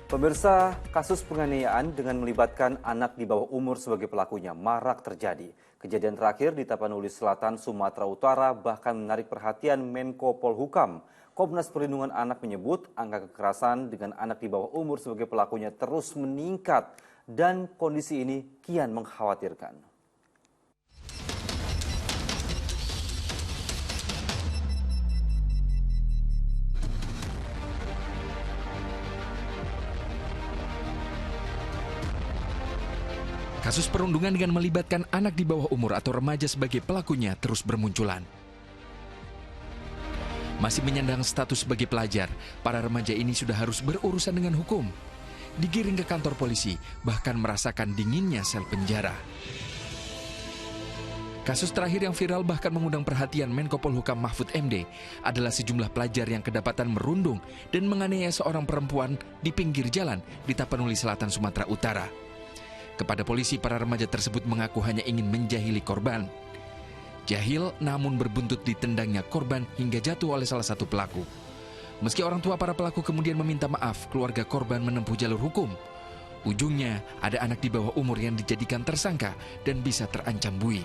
Pemirsa, kasus penganiayaan dengan melibatkan anak di bawah umur sebagai pelakunya marak terjadi. Kejadian terakhir di Tapanuli Selatan, Sumatera Utara bahkan menarik perhatian Menko Polhukam. Komnas Perlindungan Anak menyebut angka kekerasan dengan anak di bawah umur sebagai pelakunya terus meningkat dan kondisi ini kian mengkhawatirkan. Kasus perundungan dengan melibatkan anak di bawah umur atau remaja sebagai pelakunya terus bermunculan. Masih menyandang status sebagai pelajar, para remaja ini sudah harus berurusan dengan hukum. Digiring ke kantor polisi, bahkan merasakan dinginnya sel penjara. Kasus terakhir yang viral bahkan mengundang perhatian Menko Polhukam Mahfud MD adalah sejumlah pelajar yang kedapatan merundung dan menganiaya seorang perempuan di pinggir jalan di Tapanuli Selatan, Sumatera Utara. Kepada polisi, para remaja tersebut mengaku hanya ingin menjahili korban. Jahil namun berbuntut ditendangnya korban hingga jatuh oleh salah satu pelaku. Meski orang tua para pelaku kemudian meminta maaf, keluarga korban menempuh jalur hukum. Ujungnya, ada anak di bawah umur yang dijadikan tersangka dan bisa terancam buih.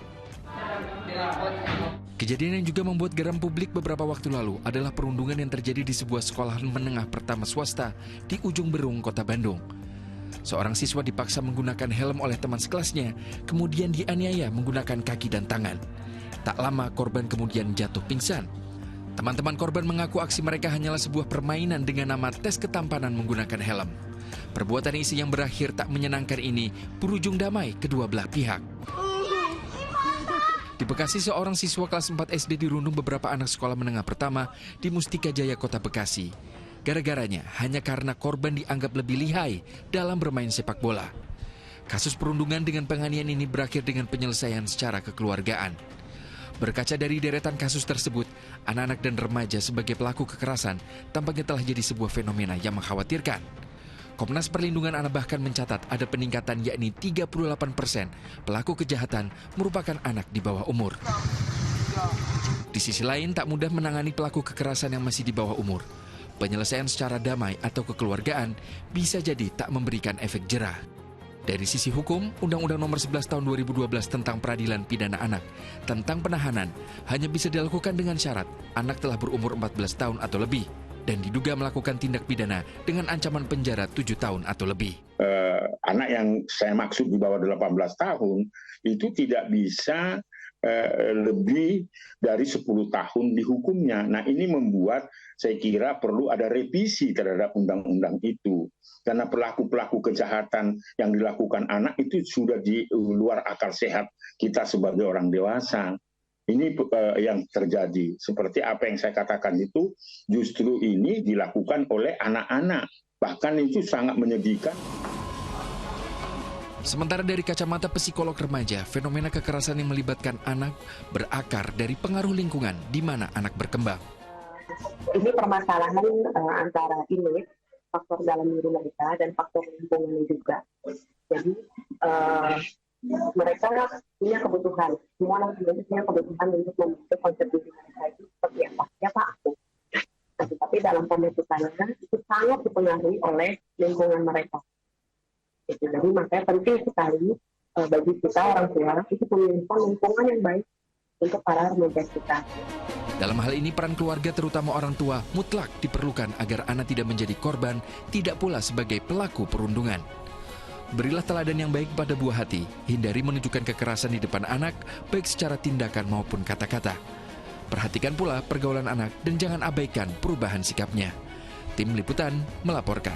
Kejadian yang juga membuat geram publik beberapa waktu lalu adalah perundungan yang terjadi di sebuah sekolahan menengah pertama swasta di Ujung Berung, Kota Bandung. Seorang siswa dipaksa menggunakan helm oleh teman sekelasnya, kemudian dianiaya menggunakan kaki dan tangan. Tak lama korban kemudian jatuh pingsan. Teman-teman korban mengaku aksi mereka hanyalah sebuah permainan dengan nama tes ketampanan menggunakan helm. Perbuatan isi yang berakhir tak menyenangkan ini berujung damai kedua belah pihak. Di Bekasi, seorang siswa kelas 4 SD dirundung beberapa anak sekolah menengah pertama di Mustika Jaya, Kota Bekasi. Gara-garanya hanya karena korban dianggap lebih lihai dalam bermain sepak bola. Kasus perundungan dengan penganiayaan ini berakhir dengan penyelesaian secara kekeluargaan. Berkaca dari deretan kasus tersebut, anak-anak dan remaja sebagai pelaku kekerasan tampaknya telah jadi sebuah fenomena yang mengkhawatirkan. Komnas Perlindungan Anak bahkan mencatat ada peningkatan, yakni 38% pelaku kejahatan merupakan anak di bawah umur. Di sisi lain, tak mudah menangani pelaku kekerasan yang masih di bawah umur. Penyelesaian secara damai atau kekeluargaan bisa jadi tak memberikan efek jerah. Dari sisi hukum, Undang-Undang Nomor 11 Tahun 2012 tentang Peradilan Pidana Anak tentang penahanan hanya bisa dilakukan dengan syarat anak telah berumur 14 tahun atau lebih dan diduga melakukan tindak pidana dengan ancaman penjara 7 tahun atau lebih. Anak yang saya maksud di bawah 18 tahun itu tidak bisa lebih dari 10 tahun dihukumnya. Nah, ini membuat saya kira perlu ada revisi terhadap undang-undang itu. Karena pelaku-pelaku kejahatan yang dilakukan anak itu sudah di luar akal sehat kita sebagai orang dewasa. Ini yang terjadi. Seperti apa yang saya katakan itu, justru ini dilakukan oleh anak-anak. Bahkan itu sangat menyedihkan. Sementara dari kacamata psikolog remaja, fenomena kekerasan yang melibatkan anak berakar dari pengaruh lingkungan di mana anak berkembang. Ini permasalahan antara ini, faktor dalam diri mereka dan faktor lingkungan juga. Jadi mereka punya kebutuhan, semua orang punya kebutuhan untuk membentuk konsep diri mereka itu seperti apa? Siapa aku? Tapi dalam pembentukannya itu sangat dipengaruhi oleh lingkungan mereka. Jadi makanya penting sekali bagi kita orang tua itu memiliki lingkungan yang baik untuk para remaja kita. Dalam hal ini peran keluarga terutama orang tua mutlak diperlukan agar anak tidak menjadi korban, tidak pula sebagai pelaku perundungan. Berilah teladan yang baik pada buah hati, hindari menunjukkan kekerasan di depan anak, baik secara tindakan maupun kata-kata. Perhatikan pula pergaulan anak dan jangan abaikan perubahan sikapnya. Tim Liputan melaporkan.